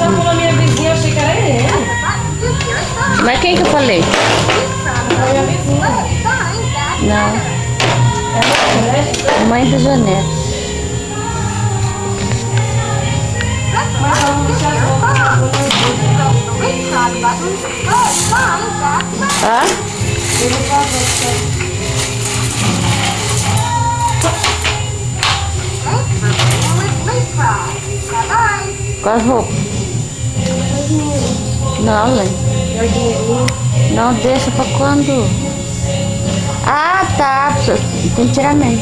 só falou minha vizinha, eu achei que era ele. Mas quem que eu falei? Foi minha vizinha. Não, É, mãe do Janete. mas ela não tinha Hã? ele falou. Com as roupas? Não, Lê. Não, deixa pra quando? Ah, tá. Tem que tirar mesmo.